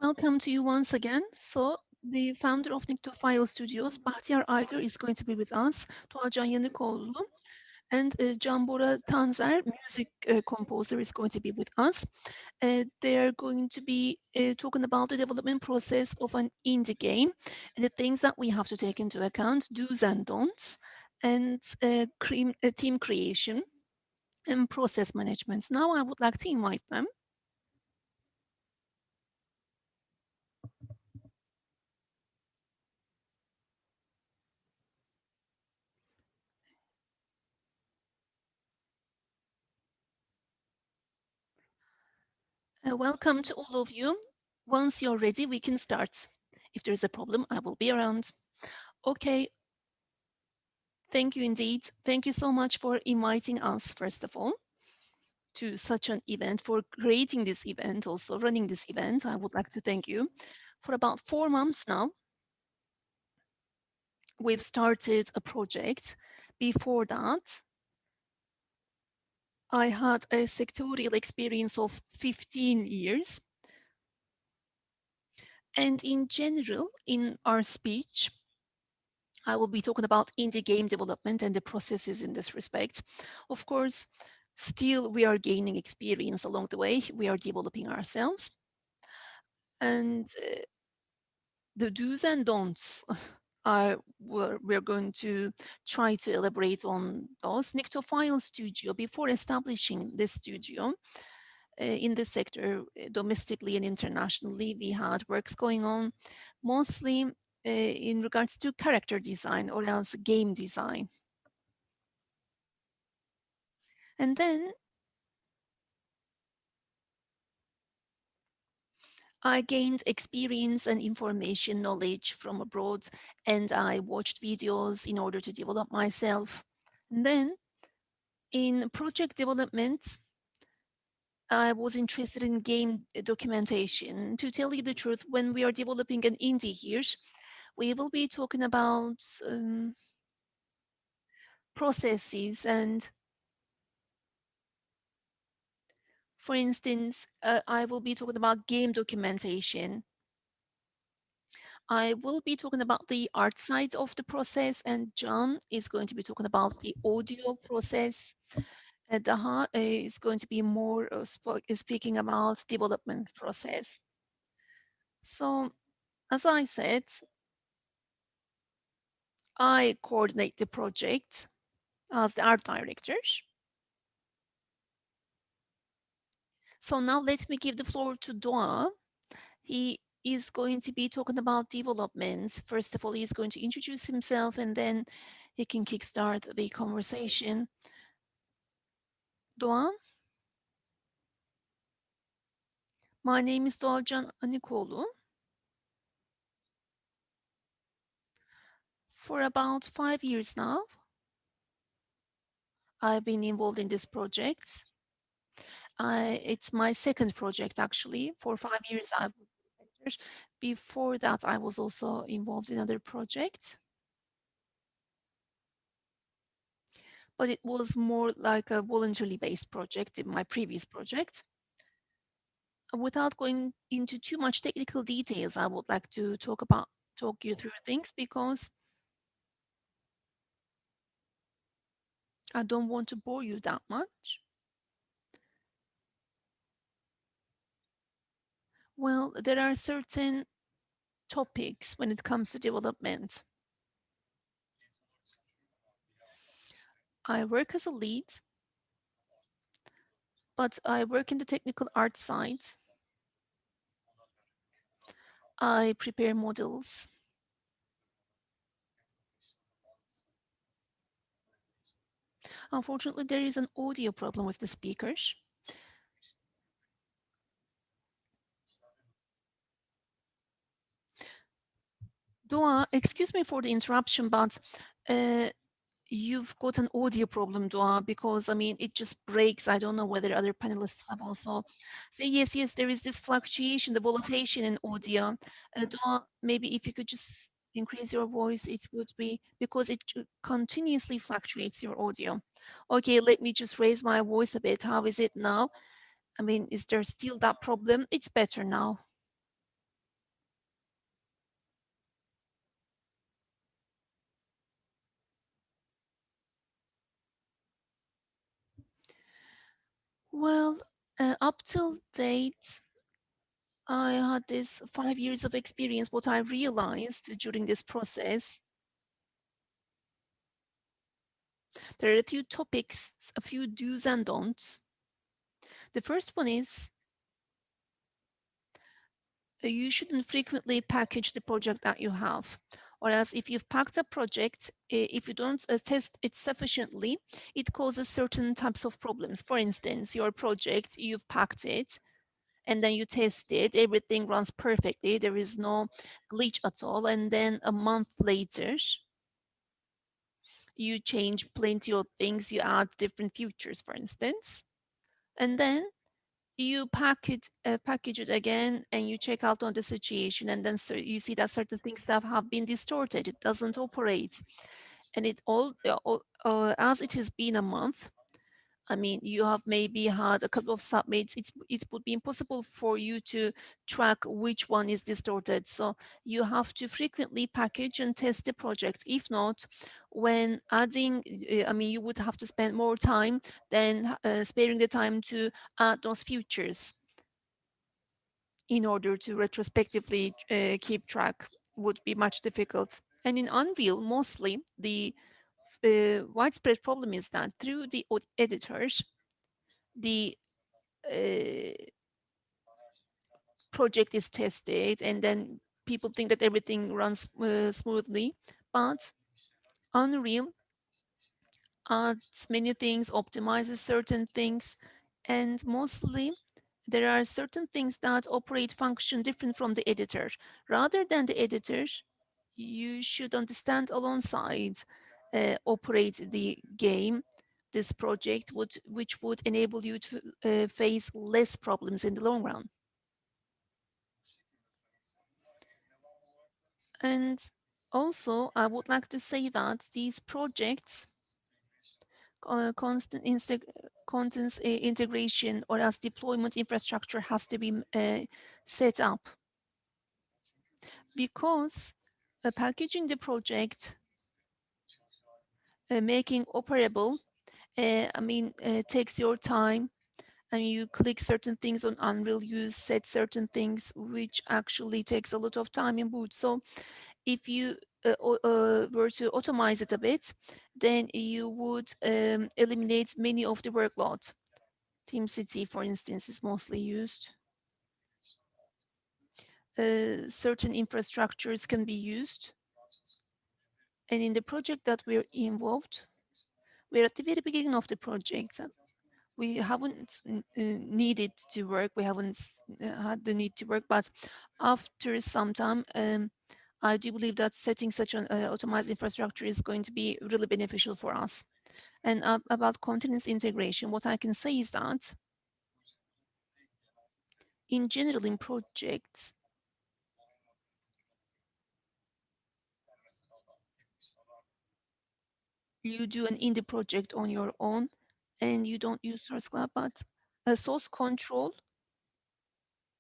Welcome to you once again. So the founder of Nyctophile Studios, Bahtiyar Ardin, is going to be with us, Dorjan Nicolo, and Bora Tanzer, music composer, is going to be with us. They are going to be talking about the development process of an indie game and the things that we have to take into account, do's and don'ts, and team creation and process management. Now I would like to invite them. Welcome to all of you. Once you're ready, we can start. If there's a problem, I will be around. Okay. Thank you indeed. Thank you so much for inviting us, first of all, to such an event, for creating this event, also running this event. I would like to thank you. For about 4 months now, we've started a project. Before that, I had a sectorial experience of 15 years. And in general, in our speech, I will be talking about indie game development and the processes in this respect. Of course, still we are gaining experience along the way. We are developing ourselves. And the do's and don'ts we're going to try to elaborate on those. Nyctophile Studio, before establishing this studio, in this sector, domestically and internationally, we had works going on, mostly in regards to character design or else game design. And then I gained experience and information knowledge from abroad, and I watched videos in order to develop myself. And then in project development, I was interested in game documentation. To tell you the truth, when we are developing an indie here, we will be talking about processes and, for instance, I will be talking about game documentation. I will be talking about the art side of the process, and John is going to be talking about the audio process. Daha is going to be more speaking about development process. So, as I said, I coordinate the project as the art director. So now let me give the floor to Doğa. He is going to be talking about developments. First of all, he's going to introduce himself and then he can kickstart the conversation. Doğa? My name is Dorjan Nicolo. For about 5 years now, I've been involved in this project. It's my second project, actually. For 5 years, I was before that, I was also involved in other projects. But it was more like a voluntarily based project in my previous project. Without going into too much technical details, I would like to talk you through things because I don't want to bore you that much. Well, there are certain topics when it comes to development. I work as a lead, but I work in the technical art side. I prepare models. Unfortunately, there is an audio problem with the speakers. Doğa, excuse me for the interruption, but you've got an audio problem, Doğa, because I mean, it just breaks. I don't know whether other panelists have also. So yes, there is this fluctuation, the volatility in audio. Doğa, maybe if you could just increase your voice, it would be because it continuously fluctuates your audio. Okay, let me just raise my voice a bit. How is it now? I mean, is there still that problem? It's better now. Well, up till date, I had this 5 years of experience. What I realized during this process, there are a few topics, a few do's and don'ts. The first one is you shouldn't frequently package the project that you have. Or else if you've packed a project, if you don't test it sufficiently, it causes certain types of problems. For instance, your project, you've packed it, and then you test it, everything runs perfectly, there is no glitch at all, and then a month later, you change plenty of things, you add different features, for instance, and then you package it again, and you check out on the situation, and then you see that certain things that have been distorted, it doesn't operate, and it as it has been a month. I mean, you have maybe had a couple of submits. It would be impossible for you to track which one is distorted. So you have to frequently package and test the project. If not, when adding, I mean, you would have to spend more time than sparing the time to add those features in order to retrospectively keep track would be much difficult. And in Unreal, mostly the widespread problem is that through the editors, the uh, project is tested, and then people think that everything runs smoothly. But Unreal adds many things, optimizes certain things, and mostly there are certain things that operate function different from the editor. Rather than the editor, you should understand alongside operate the game, this project which would enable you to face less problems in the long run. And also, I would like to say that these projects, constant contents integration or as deployment infrastructure has to be set up, because packaging the project, making operable, I mean, takes your time, and you click certain things on Unreal, you set certain things, which actually takes a lot of time in boot. So if you were to automate it a bit, then you would eliminate many of the workload. TeamCity, for instance, is mostly used. Certain infrastructures can be used. And in the project that we're involved, we're at the very beginning of the project. We haven't needed to work, we haven't had the need to work, but after some time, I do believe that setting such an automated infrastructure is going to be really beneficial for us. And about continuous integration, what I can say is that in general, in projects, you do an indie project on your own and you don't use source cloud, but a source control,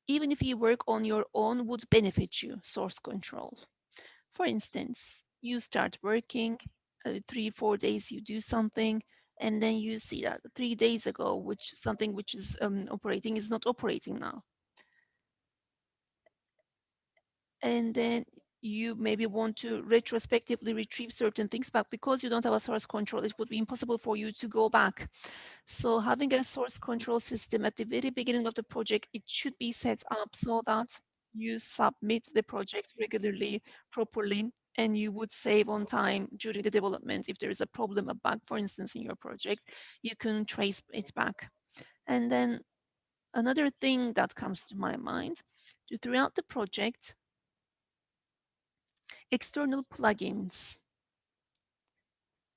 even if you work on your own, would benefit you, source control. For instance, you start working, 3, 4 days you do something, and then you see that 3 days ago, which something which is operating is not operating now. And then you maybe want to retrospectively retrieve certain things back. Because you don't have a source control, it would be impossible for you to go back. So having a source control system at the very beginning of the project, it should be set up so that you submit the project regularly, properly, and you would save on time during the development. If there is a problem, a bug, for instance, in your project, you can trace it back. And then another thing that comes to my mind, throughout the project, external plugins.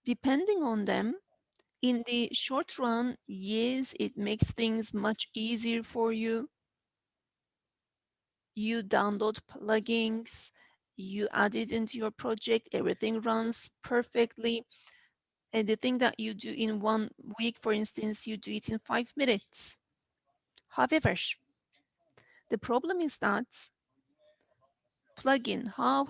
Depending on them, in the short run, yes, it makes things much easier for you. You download plugins, you add it into your project, everything runs perfectly. And the thing that you do in 1 week, for instance, you do it in 5 minutes. However, the problem is that plugin, how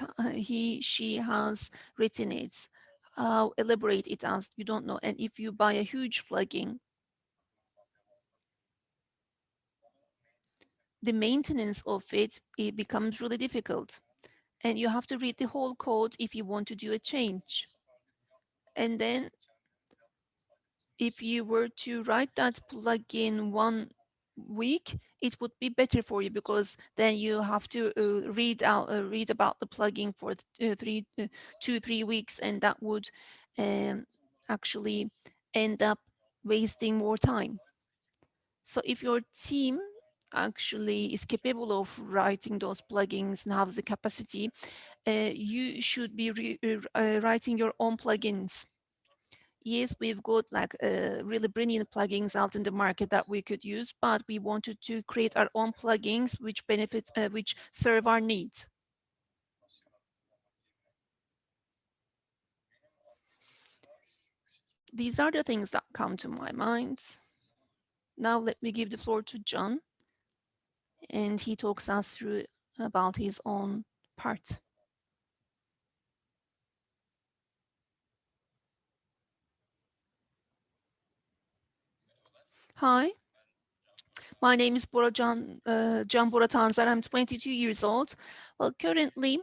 she has written it, how elaborate it is, you don't know. And if you buy a huge plugin, the maintenance of it becomes really difficult. And you have to read the whole code if you want to do a change. And then if you were to write that plugin 1 week, it would be better for you, because then you have to read about the plugin for 2-3 weeks, and that would um, actually end up wasting more time. So if your team actually is capable of writing those plugins and has the capacity, you should be writing your own plugins. Yes, we've got like really brilliant plugins out in the market that we could use, but we wanted to create our own plugins which serve our needs. These are the things that come to my mind. Now let me give the floor to John, and he talks us through about his own part. Hi, my name is Bora Bora Tanzer. I'm 22 years old. Well, currently,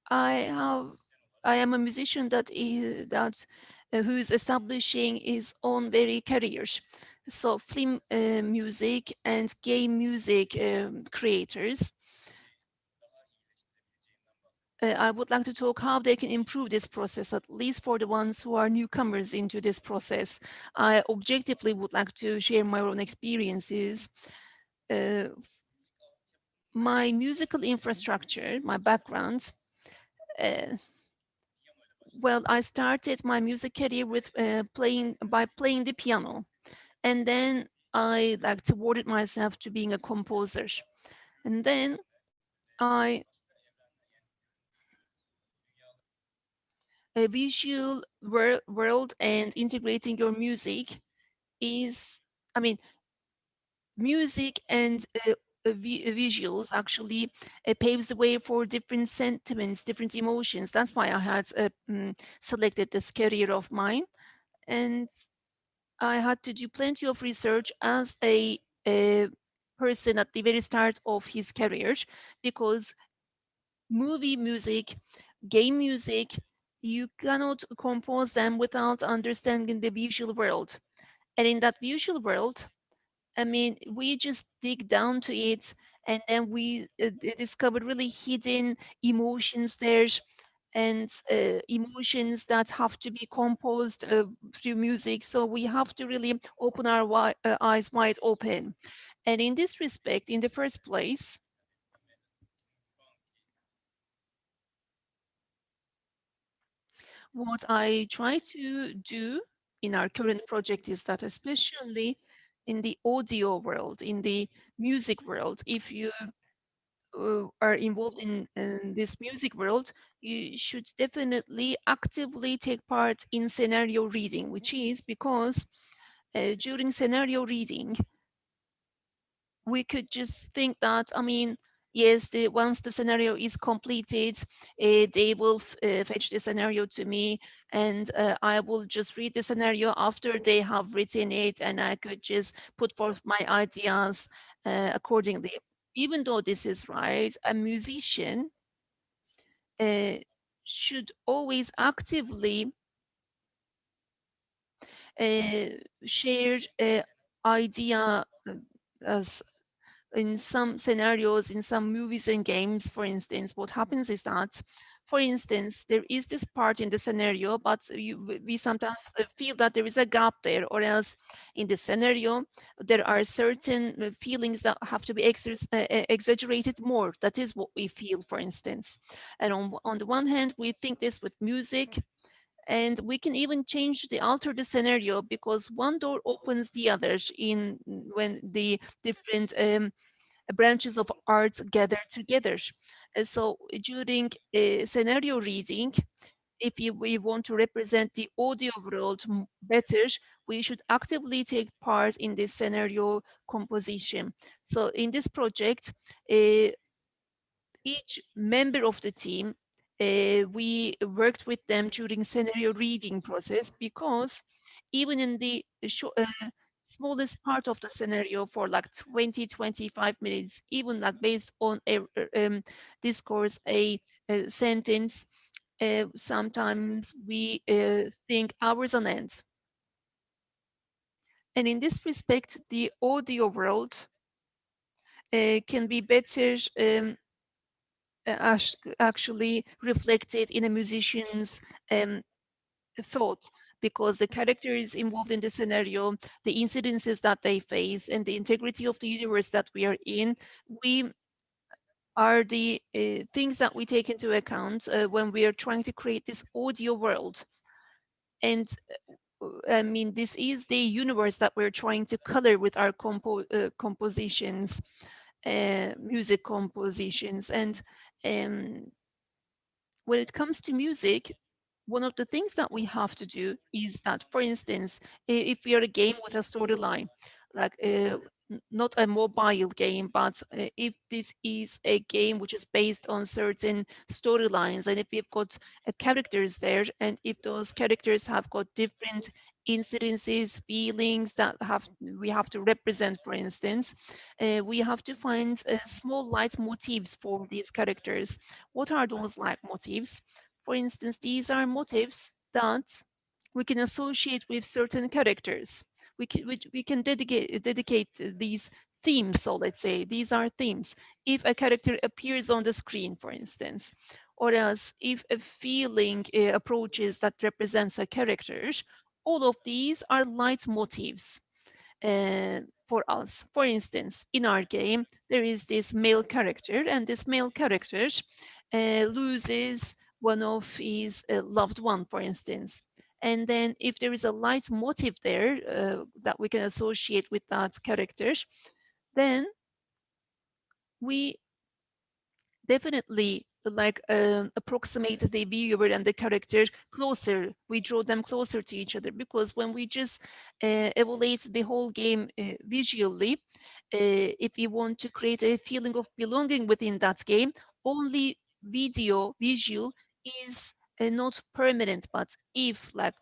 I am a musician who's establishing his own very career. So film music and game music creators. I would like to talk how they can improve this process, at least for the ones who are newcomers into this process. I objectively would like to share my own experiences. Uh, my musical infrastructure, my background, uh, well, I started my music career with playing the piano, and then I like awarded myself to being a composer, and then I a visual world and integrating your music is, I mean, music and visuals actually paves the way for different sentiments, different emotions. That's why I had selected this career of mine, and I had to do plenty of research as a person at the very start of his career, because movie music, game music, you cannot compose them without understanding the visual world. And in that visual world, I mean, we just dig down to it, and then we discover really hidden emotions there, and emotions that have to be composed through music. So we have to really open our eyes wide open. And in this respect, in the first place, what I try to do in our current project is that, especially in the audio world, in the music world, if you are involved in this music world, you should definitely actively take part in scenario reading, which is because during scenario reading, we could just think that, I mean, yes, once the scenario is completed, they will fetch the scenario to me, and I will just read the scenario after they have written it, and I could just put forth my ideas accordingly. Even though this is right, a musician uh, should always actively uh, share idea as in some scenarios, in some movies and games, for instance. What happens is that, for instance, there is this part in the scenario, but we sometimes feel that there is a gap there, or else in the scenario, there are certain feelings that have to be exaggerated more. That is what we feel, for instance. And on the one hand, we think this with music, and we can even alter the scenario, because one door opens the others in when the different branches of arts gather together. So during scenario reading, if we want to represent the audio world better, we should actively take part in this scenario composition. So in this project, each member of the team, we worked with them during scenario reading process, because even in the smallest part of the scenario for like 20, 25 minutes, even like based on a discourse, a sentence. Sometimes we think hours on end. And in this respect, the audio world can be better actually reflected in a musician's thought, because the characters involved in the scenario, the incidences that they face, and the integrity of the universe that we are in, we are the things that we take into account when we are trying to create this audio world. And I mean, this is the universe that we're trying to color with our compositions, music compositions. And when it comes to music, one of the things that we have to do is that, for instance, if we are a game with a storyline, like not a mobile game, but if this is a game which is based on certain storylines, and if we've got characters there, and if those characters have got different incidences, feelings that we have to represent, for instance, we have to find small light motifs for these characters. What are those light motifs? For instance, these are motifs that we can associate with certain characters. We can dedicate these themes. So let's say these are themes. If a character appears on the screen, for instance, or else if a feeling approaches that represents a character, all of these are light motifs for us. For instance, in our game, there is this male character, and this male character loses one of his loved one, for instance. And then if there is a light motive there that we can associate with that character, then we definitely like approximate the viewer and the character closer. We draw them closer to each other, because when we just evaluate the whole game visually, if you want to create a feeling of belonging within that game, only visual is not permanent. But if like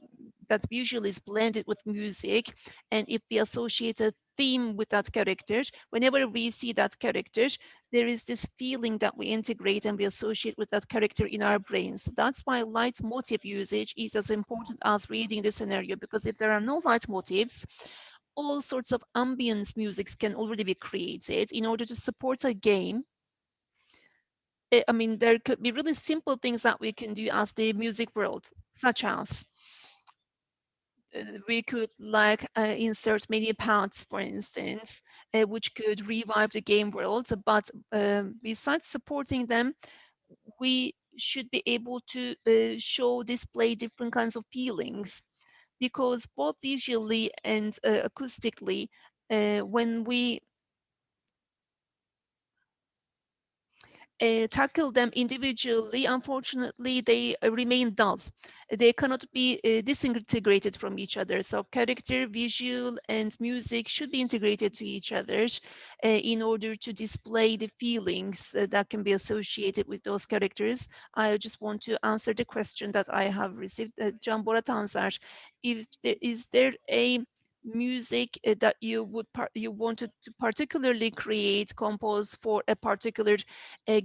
that visual is blended with music, and if we associate a theme with that character, whenever we see that character, there is this feeling that we integrate and we associate with that character in our brains. So that's why light motive usage is as important as reading the scenario, because if there are no light motives, all sorts of ambience musics can already be created in order to support a game. I mean, there could be really simple things that we can do as the music world, such as we could like insert many paths, for instance, which could revive the game world. But besides supporting them, we should be able to display different kinds of feelings, because both visually and acoustically, when we tackle them individually, unfortunately, they remain dull. They cannot be disintegrated from each other. So character, visual, and music should be integrated to each other in order to display the feelings that can be associated with those characters. I just want to answer the question that I have received. Bora Tanzer, if there a music that you wanted to particularly create, compose for a particular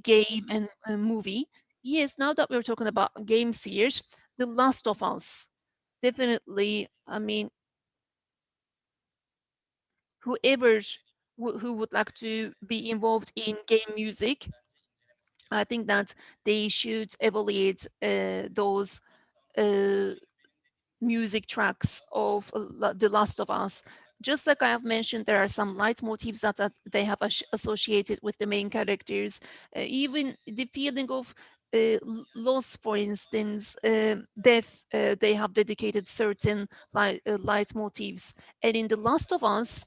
game and a movie? Yes, now that we're talking about games here, The Last of Us, definitely. I mean, whoever who would like to be involved in game music, I think that they should evaluate those uh, music tracks of The Last of Us. Just like I have mentioned, there are some leitmotifs that they have associated with the main characters. Even the feeling of loss, for instance, death, they have dedicated certain leitmotifs. And in The Last of Us,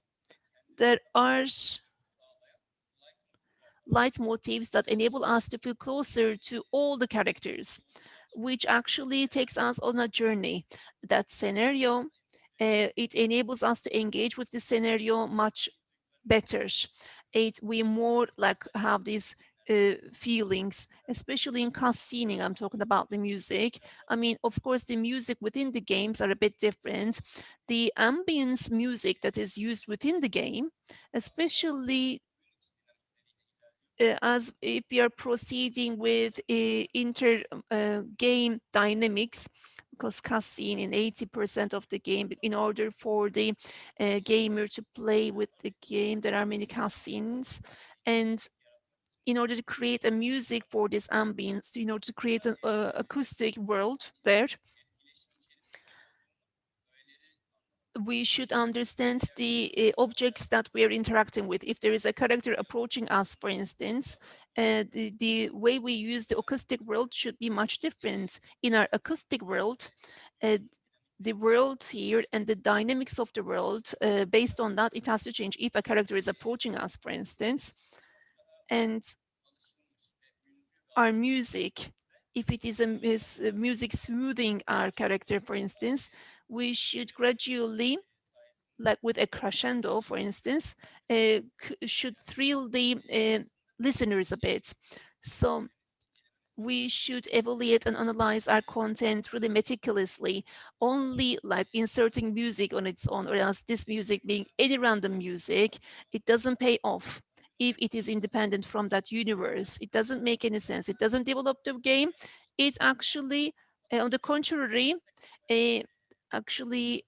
there are leitmotifs that enable us to feel closer to all the characters, which actually takes us on a journey. That scenario, it enables us to engage with the scenario much better. We more like have this feelings, especially in cutscening. I'm talking about the music. I mean, of course, the music within the games are a bit different. The ambience music that is used within the game, especially as if we are proceeding with inter game dynamics, because cutscene in 80% of the game, in order for the gamer to play with the game, there are many cutscenes. And in order to create a music for this ambience, in order to create an acoustic world there, we should understand the objects that we are interacting with. If there is a character approaching us, for instance, the way we use the acoustic world should be much different. In our acoustic world, uh, the world here and the dynamics of the world, based on that, it has to change if a character is approaching us, for instance. And our music, if it is music soothing our character, for instance, we should gradually, like with a crescendo, for instance, should thrill the listeners a bit. So we should evaluate and analyze our content really meticulously. Only like inserting music on its own, or else this music being any random music, it doesn't pay off. If it is independent from that universe, it doesn't make any sense. It doesn't develop the game. It's actually, on the contrary, uh, actually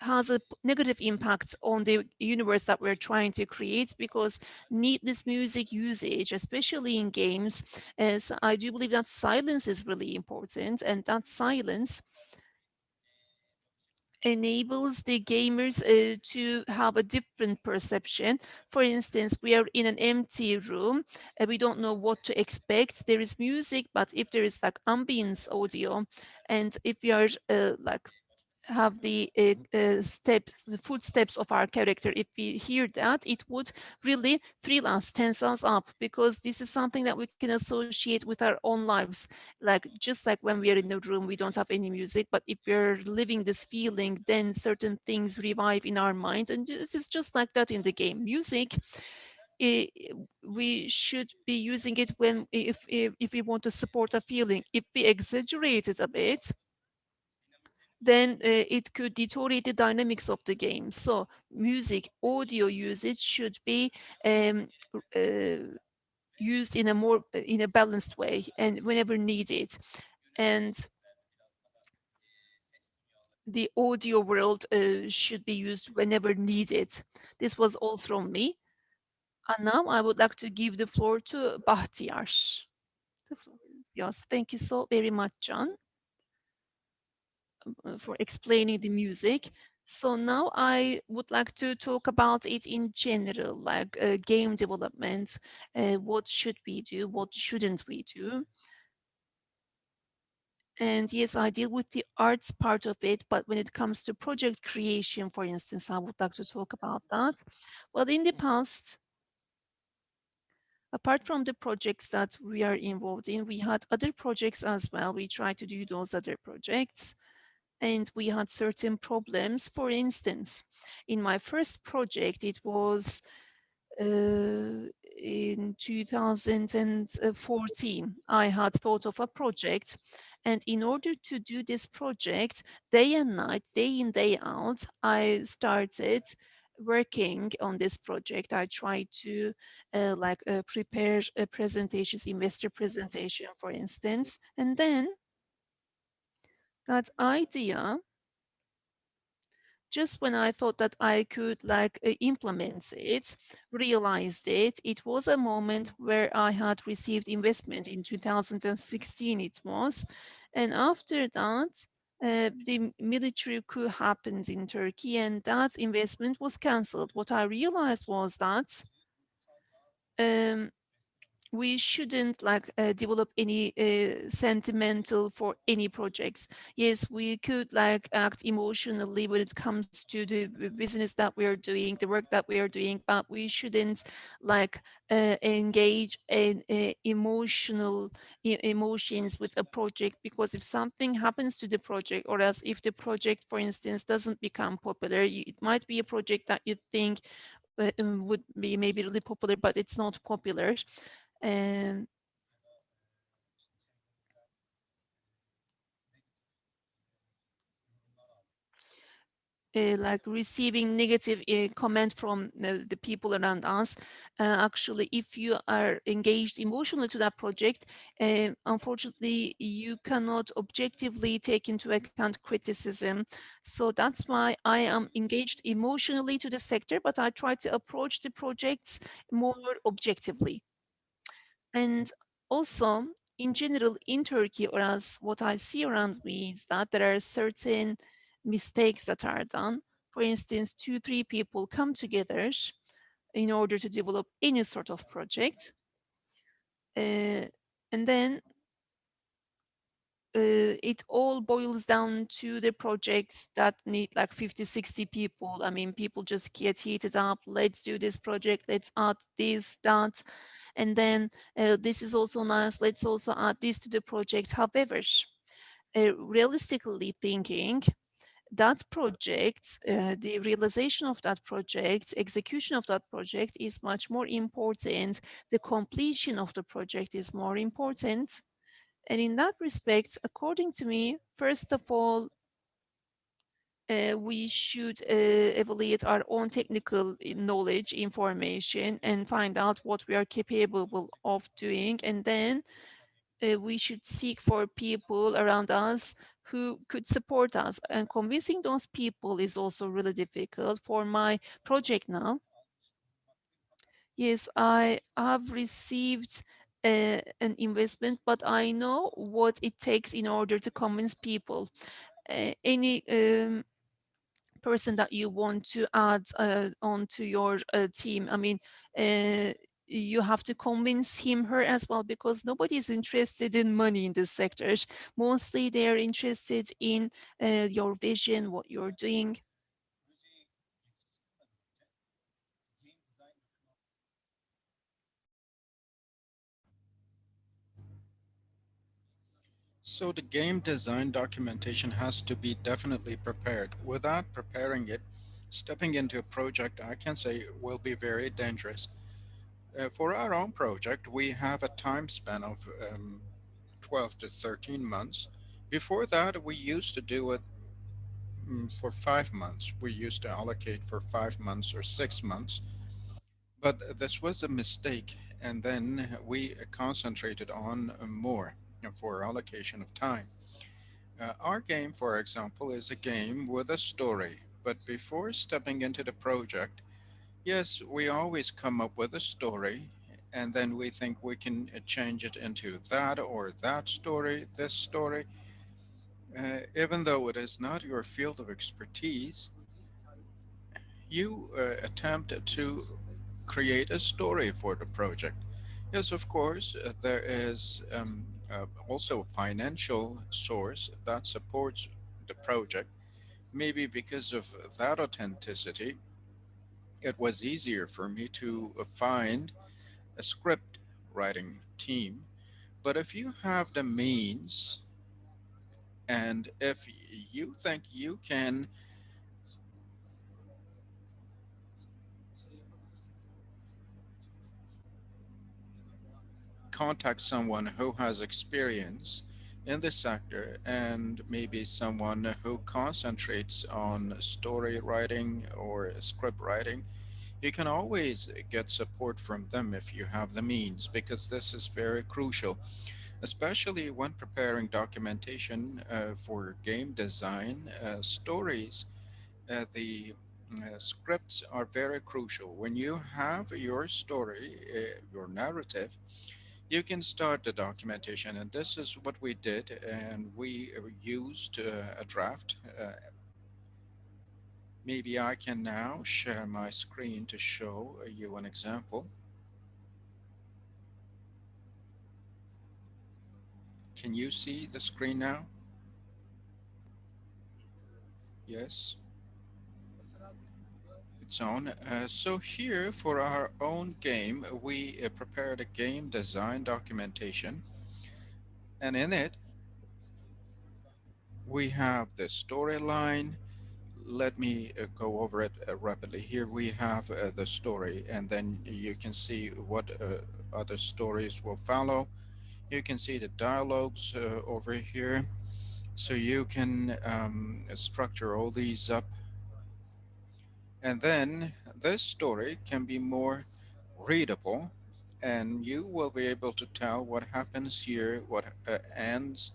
has a negative impact on the universe that we're trying to create, because needless music usage, especially in games, as I do believe that silence is really important, and that silence enables the gamers to have a different perception. For instance, we are in an empty room and we don't know what to expect. There is music, but if there is like ambience audio, and if we are like have the steps, the footsteps of our character, if we hear that, it would really thrill us, tense us up, because this is something that we can associate with our own lives. Like just like when we are in a room, we don't have any music, but if we're living this feeling, then certain things revive in our mind, and this is just like that in the game. Music, eh, we should be using it when if we want to support a feeling. If we exaggerate it a bit, then it could deteriorate the dynamics of the game. So music, audio usage should be um, uh, used in a more in a balanced way and whenever needed. And the audio world should be used whenever needed. This was all from me. And now I would like to give the floor to Bahtiyar. The floor is yours. Thank you so very much, John, for explaining the music. So now I would like to talk about it in general, like game development. What should we do? What shouldn't we do? And yes, I deal with the arts part of it, but when it comes to project creation, for instance, I would like to talk about that. Well, in the past, apart from the projects that we are involved in, we had other projects as well. We tried to do those other projects, and we had certain problems. For instance, in my first project, it was in 2014, I had thought of a project. And in order to do this project, day and night, day in, day out, I started working on this project. I tried to prepare presentations, investor presentation, for instance. And then that idea, just when I thought that I could implement it, realized it, it was a moment where I had received investment in 2016 it was. And after that, the military coup happened in Turkey and that investment was cancelled. What I realized was that um, we shouldn't develop any sentimental for any projects. Yes, we could act emotionally when it comes to the business that we are doing, the work that we are doing, but we shouldn't engage in emotions with a project, because if something happens to the project, or else if the project, for instance, doesn't become popular, it might be a project that you think would be maybe really popular, but it's not popular. Um, like receiving negative comment from the people around us. Actually, if you are engaged emotionally to that project, unfortunately, you cannot objectively take into account criticism. So that's why I am engaged emotionally to the sector, but I try to approach the projects more objectively. And also, in general, in Turkey, or as what I see around me, is that there are certain mistakes that are done. For instance, two, three people come together in order to develop any sort of project. Uh, and then it all boils down to the projects that need like 50, 60 people. I mean, people just get heated up. Let's do this project. Let's add this, that. And then this is also nice. Let's also add this to the project. However, realistically thinking, that project, the realization of that project, execution of that project is much more important. The completion of the project is more important. And in that respect, according to me, first of all, we should evaluate our own technical knowledge, information, and find out what we are capable of doing. And then we should seek for people around us who could support us. And convincing those people is also really difficult. For my project now, yes, I have received an investment, but I know what it takes in order to convince people. Any person that you want to add onto your team, I mean, you have to convince him, her as well, because nobody is interested in money in this sector. Mostly they are interested in your vision, what you're doing. So the game design documentation has to be definitely prepared. Without preparing it, stepping into a project, I can say, will be very dangerous. For our own project, we have a time span of 12 to 13 months. Before that, we used to do it for 5 months. We used to allocate for 5 months or 6 months. But this was a mistake, and then we concentrated on more for allocation of time. Our game, for example, is a game with a story. But before stepping into the project, yes, we always come up with a story, and then we think we can change it into that or that story, this story. Even though it is not your field of expertise, you attempt to create a story for the project. Yes, of course, there is also a financial source that supports the project. Maybe because of that authenticity, it was easier for me to find a script writing team. But if you have the means and if you think you can contact someone who has experience in the sector and maybe someone who concentrates on story writing or script writing, you can always get support from them if you have the means, because this is very crucial, especially when preparing documentation for game design. Stories, the scripts are very crucial. When you have your story, your narrative, you can start the documentation, and this is what we did. And we used a draft. Maybe I can now share my screen to show you an example. Can you see the screen now? Yes, it's on. So here for our own game, we prepared a game design documentation, and in it we have the storyline, let me go over it rapidly. Here we have the story, and then you can see what other stories will follow. You can see the dialogues over here. So you can structure all these up, and then this story can be more readable, and you will be able to tell what happens here, what ends,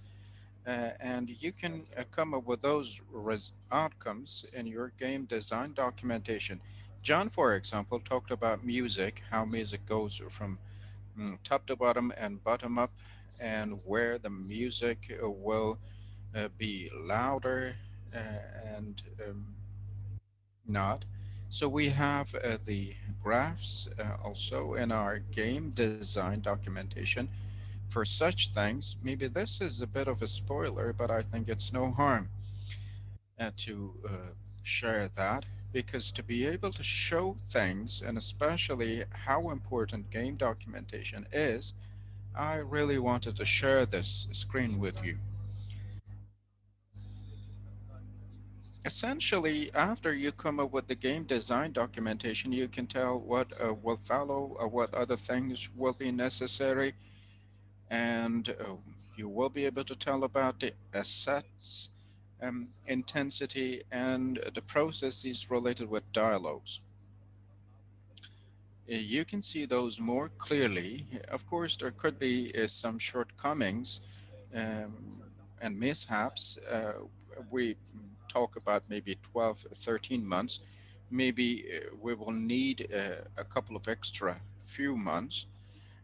and you can come up with those outcomes in your game design documentation. John, for example, talked about music, how music goes from top to bottom and bottom up, and where the music will be louder and not. So we have the graphs also in our game design documentation for such things. Maybe this is a bit of a spoiler, but I think it's no harm to share that, because to be able to show things, and especially how important game documentation is, I really wanted to share this screen with you. Essentially, after you come up with the game design documentation, you can tell what will follow, what other things will be necessary, and you will be able to tell about the assets, intensity, and the processes related with dialogues. You can see those more clearly. Of course, there could be some shortcomings um, and mishaps. We talk about maybe 12, 13 months. Maybe we will need a couple of extra few months,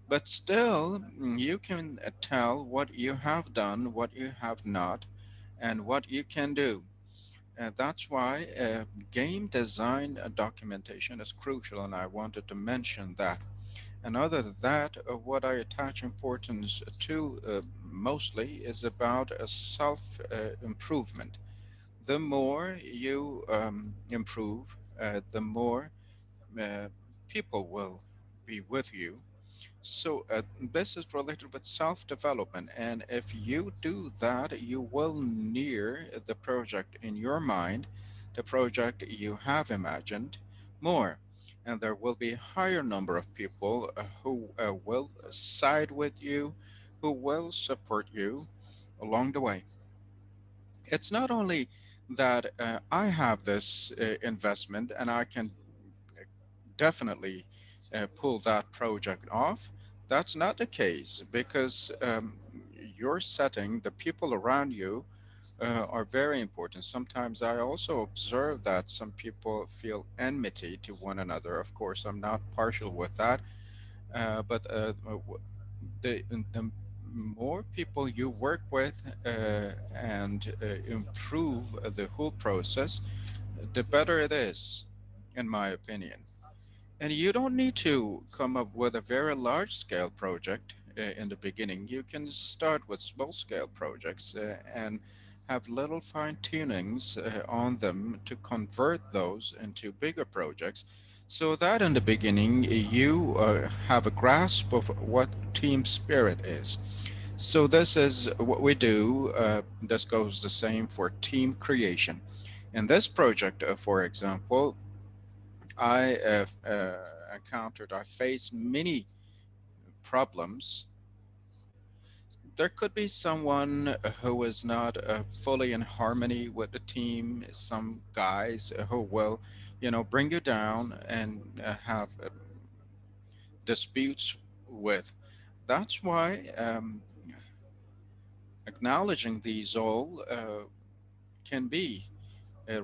but still, you can tell what you have done, what you have not, and what you can do. That's why game design documentation is crucial, and I wanted to mention that. And other than that, what I attach importance to mostly is about self improvement. The more you improve, the more uh, people will be with you. So this is related with self-development, and if you do that, you will near the project in your mind, the project you have imagined, more, and there will be a higher number of people who will side with you, who will support you along the way. It's not only that I have this investment and I can definitely pull that project off. That's not the case, because your setting, the people around you, are very important. Sometimes I also observe that some people feel enmity to one another. Of course, I'm not partial with that, but the more people you work with and improve the whole process, the better it is, in my opinion. And you don't need to come up with a very large scale project in the beginning. You can start with small scale projects and have little fine tunings on them to convert those into bigger projects, so that in the beginning you have a grasp of what team spirit is. So this is what we do. This goes the same for team creation. In this project, for example, I I faced many problems. There could be someone who is not fully in harmony with the team, some guys who will, bring you down and have disputes with. That's why acknowledging these all can be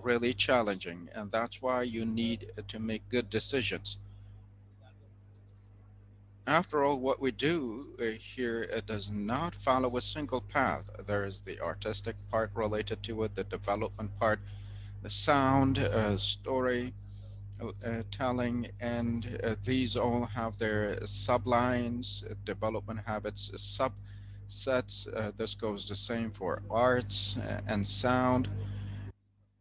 really challenging, and that's why you need to make good decisions. After all, what we do here does not follow a single path. There is the artistic part related to it, the development part, the sound, story telling, and these all have their sublines. Development have its subsets. This goes the same for arts and sound.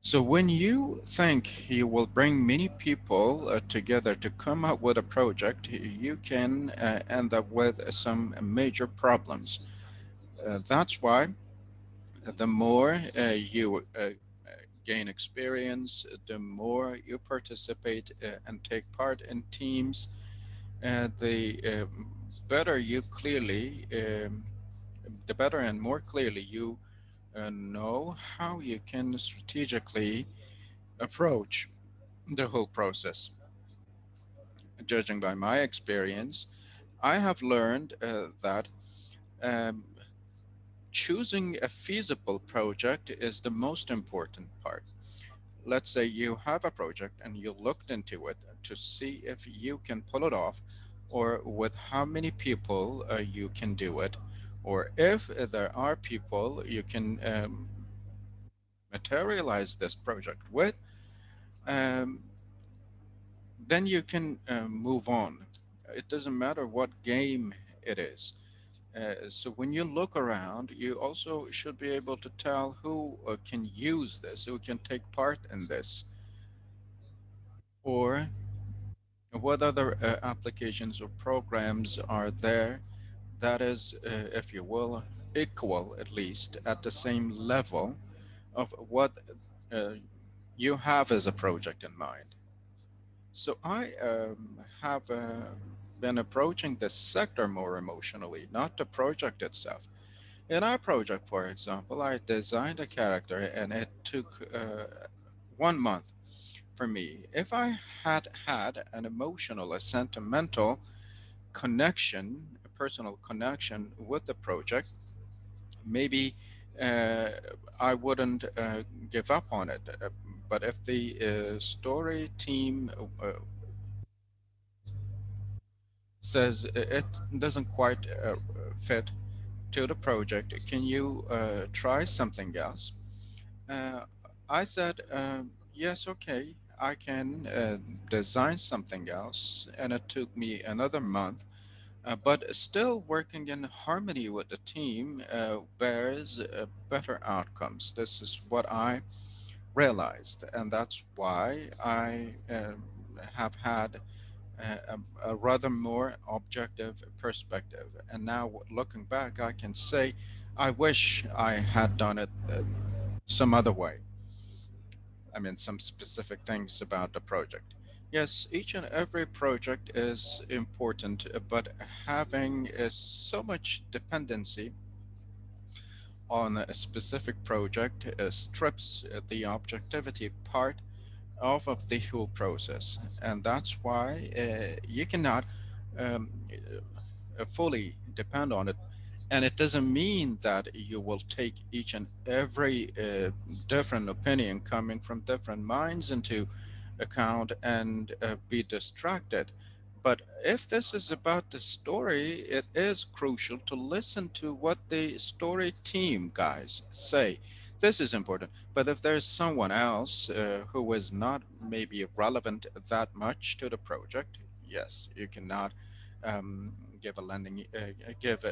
So when you think you will bring many people together to come up with a project, you can end up with some major problems. That's why the more you gain experience, the more you participate and take part in teams, the better you clearly, the better and more clearly you know how you can strategically approach the whole process. Judging by my experience, I have learned that um, choosing a feasible project is the most important part. Let's say you have a project and you looked into it to see if you can pull it off, or with how many people you can do it, or if there are people you can materialize this project with, um, then you can move on. It doesn't matter what game it is. So when you look around, you also should be able to tell who can use this, who can take part in this, or what other applications or programs are there that is, if you will, equal at least at the same level of what uh, you have as a project in mind. So I have been approaching this sector more emotionally, not the project itself. In our project, for example, I designed a character and it took 1 month for me. If I had had an emotional, a sentimental connection, a personal connection with the project, maybe uh, I wouldn't give up on it. But if the story team says it doesn't quite fit to the project, can you try something else? Uh, I said, yes, okay, I can design something else. And it took me another month, but still working in harmony with the team bears better outcomes. This is what I realized. And that's why I have had a rather more objective perspective. And now, looking back, I can say, I wish I had done it some other way. I mean, some specific things about the project. Yes, each and every project is important, but having so much dependency on a specific project strips the objectivity part off of the whole process. And that's why you cannot um, fully depend on it. And it doesn't mean that you will take each and every different opinion coming from different minds into account and be distracted. But if this is about the story, it is crucial to listen to what the story team guys say. This is important. But if there's someone else who is not maybe relevant that much to the project, yes, you cannot um, give a landing, give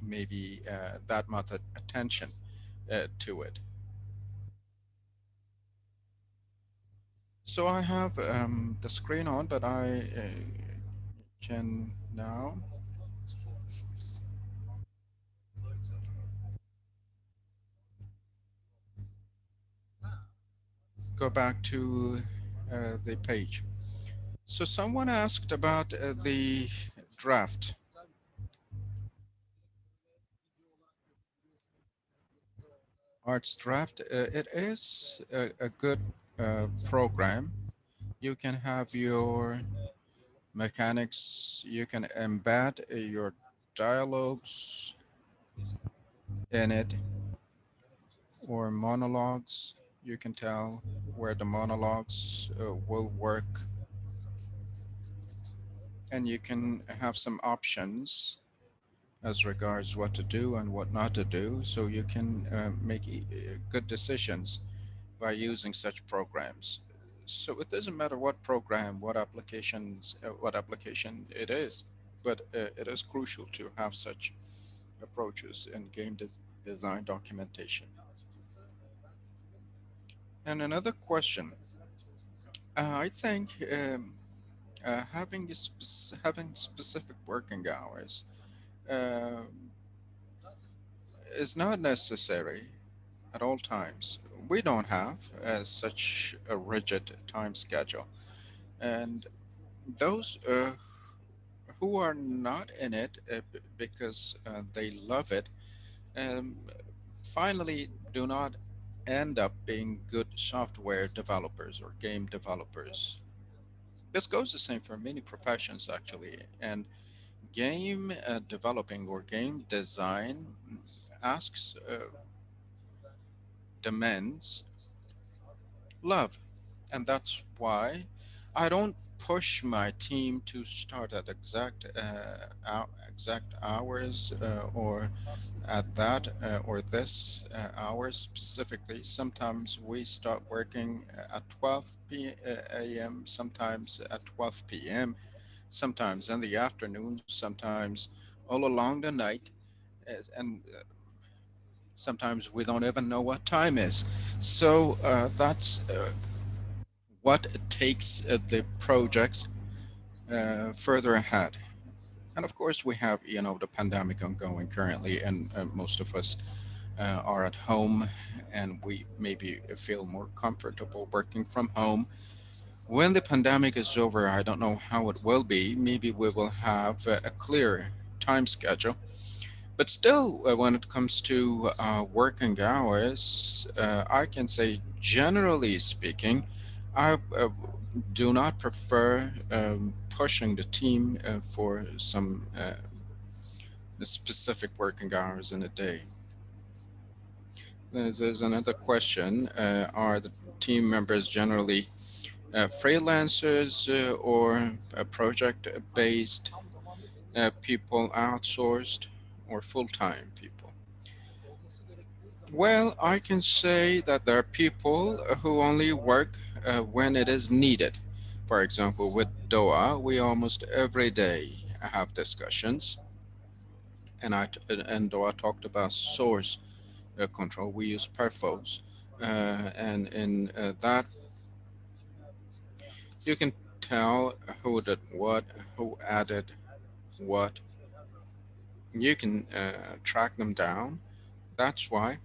maybe that much attention to it. So I have the screen on, but I can now go back to the page. So someone asked about the draft, arts draft. It is a good program. You can have your mechanics, you can embed your dialogues in it, or monologues. You can tell where the monologues will work, and you can have some options as regards what to do and what not to do, so you can make good decisions by using such programs. So it doesn't matter what program, what application it is, but it is crucial to have such approaches in design documentation. And another question, I think having specific working hours uh, is not necessary at all times. We don't have such a rigid time schedule. And those who are not in it because they love it, um, finally do not end up being good software developers or game developers. This goes the same for many professions, actually. And game developing or game design asks, demands love. And that's why I don't push my team to start at exact hours or at that or this hour specifically. Sometimes we start working at 12 a.m., sometimes at 12 p.m., sometimes in the afternoon, sometimes all along the night, and sometimes we don't even know what time is. So that's what takes the projects further ahead. And of course, we have the pandemic ongoing currently, and most of us are at home, and we maybe feel more comfortable working from home. When the pandemic is over, I don't know how it will be. Maybe we will have a clear time schedule. But still, when it comes to working hours, I can say, generally speaking, I do not prefer pushing the team for some specific working hours in a day. There's another question. Are the team members generally freelancers or project based people, outsourced, or full time people? Well, I can say that there are people who only work when it is needed. For example, with Doa, we almost every day have discussions, and Doa talked about source control. We use perfos, and in that you can tell who did what, who added what. You can track them down. That's why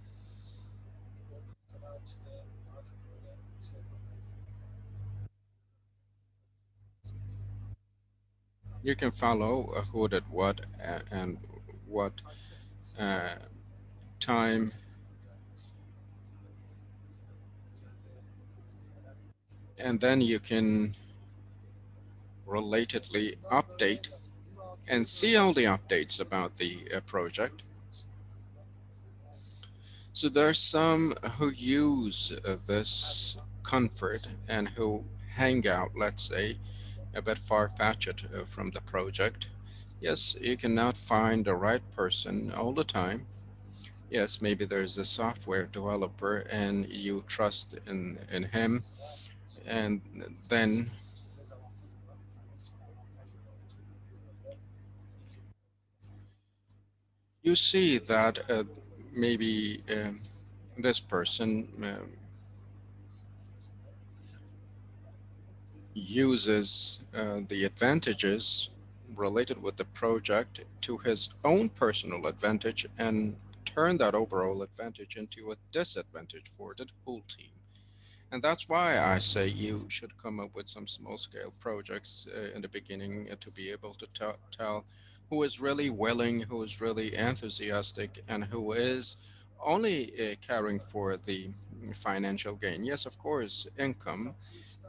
you can follow who did what and what uh, time, and then you can relatedly update and see all the updates about the project. So there's some who use this comfort and who hang out, let's say, a bit far-fetched from the project. Yes, you cannot find the right person all the time. Yes, maybe there's a software developer and you trust in him, and then you see that maybe this person uses the advantages related with the project to his own personal advantage and turn that overall advantage into a disadvantage for the whole team. And that's why I say you should come up with some small scale projects in the beginning to be able to tell who is really willing, who is really enthusiastic, and who is only caring for the financial gain. Yes, of course, income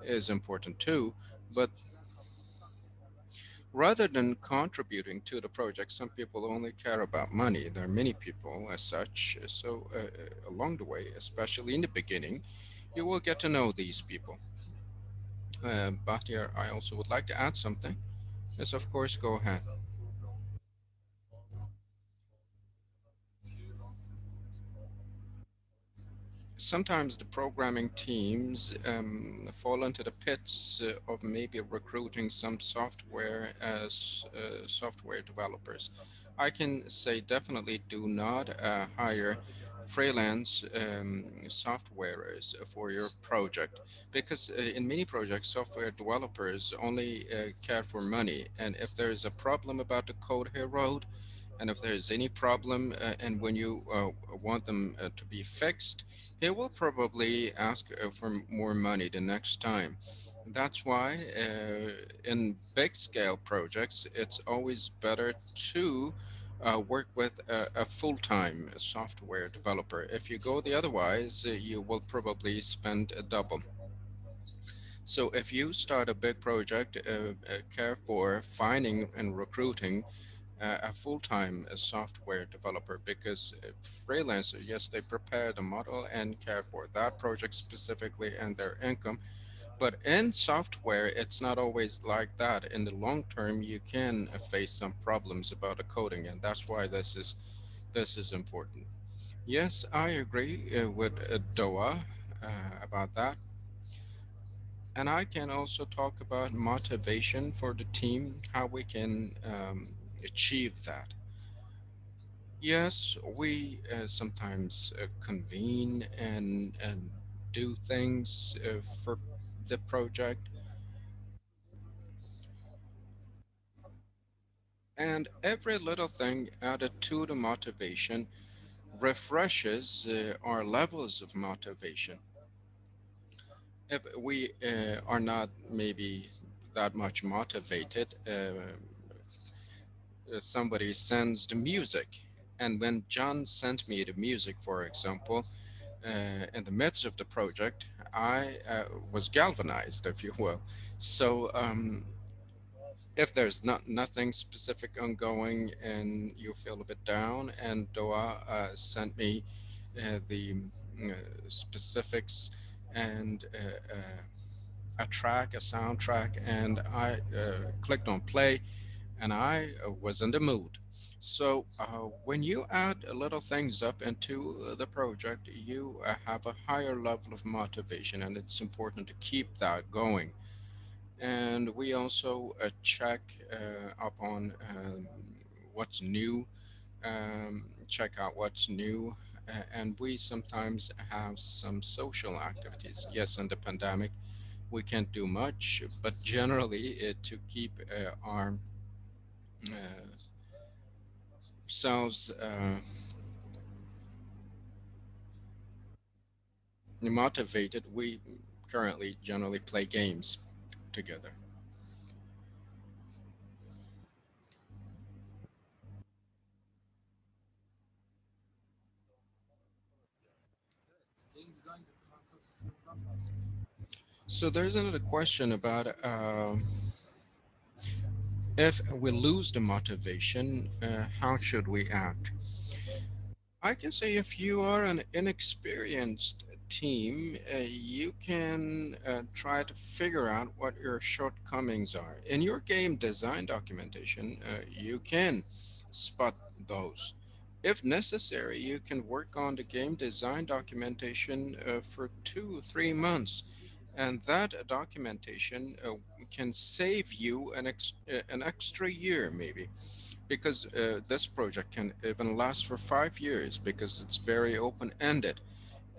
is important too, but rather than contributing to the project, some people only care about money. There are many people as such. So, along the way, especially in the beginning, you will get to know these people. Bahtiyar, I also would like to add something. Yes, of course, go ahead. Sometimes the programming teams fall into the pits of maybe recruiting some software as software developers. I can say definitely do not hire freelance softwares for your project, because in many projects software developers only care for money, and if there is a problem about the code he wrote, And if there's any problem and when you want them to be fixed, he will probably ask for more money the next time. That's why in big scale projects, it's always better to work with a full-time software developer. If you go the otherwise, you will probably spend a double. So if you start a big project, care for finding and recruiting a full-time software developer, because freelancer, yes, they prepare the model and care for that project specifically and their income. But in software, it's not always like that. In the long term, you can face some problems about the coding, and that's why this is important. Yes, I agree with Doa about that. And I can also talk about motivation for the team, how we can achieve that. Yes, we sometimes convene and do things for the project, and every little thing added to the motivation refreshes our levels of motivation. If we are not maybe that much motivated, somebody sends the music. And when John sent me the music, for example, in the midst of the project, I was galvanized, if you will. So if there's nothing specific ongoing and you feel a bit down, and Doa sent me the specifics and a track, a soundtrack, and I clicked on play, and I was in the mood. So when you add little things up into the project, you have a higher level of motivation, and it's important to keep that going. And we also check up on what's new, check out what's new, and we sometimes have some social activities. Yes, in the pandemic, we can't do much, but generally to keep our selves motivated, we currently generally play games together. So there's another question about if we lose the motivation, how should we act? I can say if you are an inexperienced team, you can try to figure out what your shortcomings are. In your game design documentation, you can spot those. If necessary, you can work on the game design documentation for 2 3 months, and that documentation can save you an extra year maybe, because this project can even last for 5 years because it's very open-ended,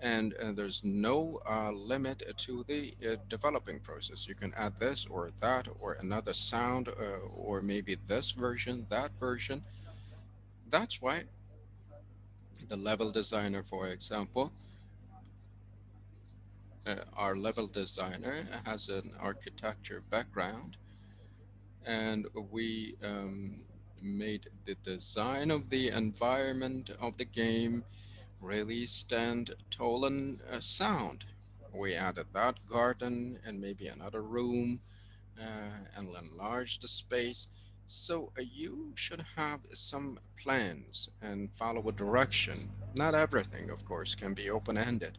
and there's no limit to the developing process. You can add this or that or another sound, or maybe this version, that version. That's why the level designer, for example, our level designer has an architecture background, and we made the design of the environment of the game really stand tall and sound. We added that garden and maybe another room and enlarged the space. So you should have some plans and follow a direction. Not everything, of course, can be open-ended.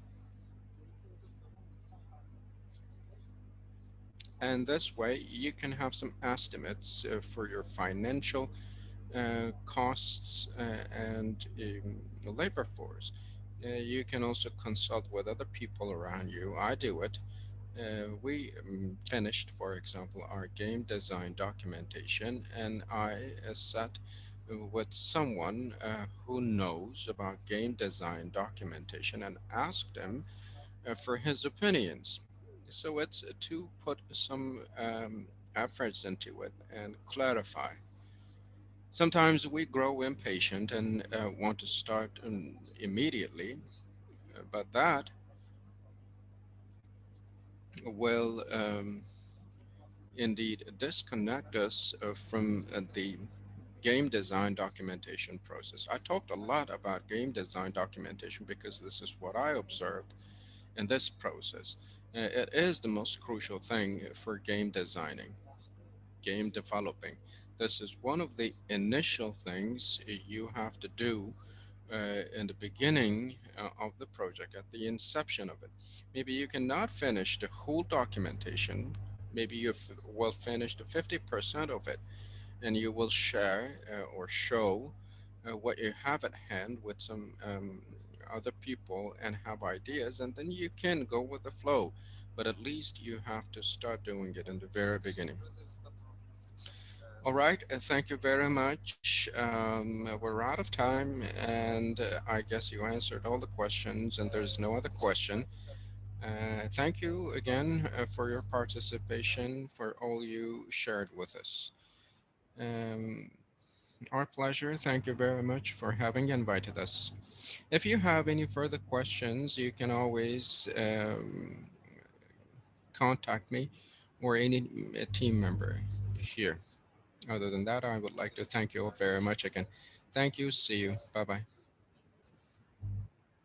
And this way you can have some estimates for your financial costs and labor force. You can also consult with other people around you. I do it. We finished, for example, our game design documentation, and I sat with someone who knows about game design documentation and asked him for his opinions. So it's to put some efforts into it and clarify. Sometimes we grow impatient and want to start immediately, but that will indeed disconnect us from the game design documentation process. I talked a lot about game design documentation because this is what I observed in this process. It is the most crucial thing for game designing, game developing. This is one of the initial things you have to do in the beginning of the project, at the inception of it. Maybe you cannot finish the whole documentation. Maybe you will finish the 50% of it, and you will share or show what you have at hand with some other people and have ideas, and then you can go with the flow. But at least you have to start doing it in the very beginning. All right, thank you very much. We're out of time, and I guess you answered all the questions, and there's no other question. Thank you again for your participation, for all you shared with us. Um, our pleasure. Thank you very much for having invited us. If you have any further questions, you can always contact me or any team member here. Other than that, I would like to thank you all very much again. Thank you. See you. Bye bye.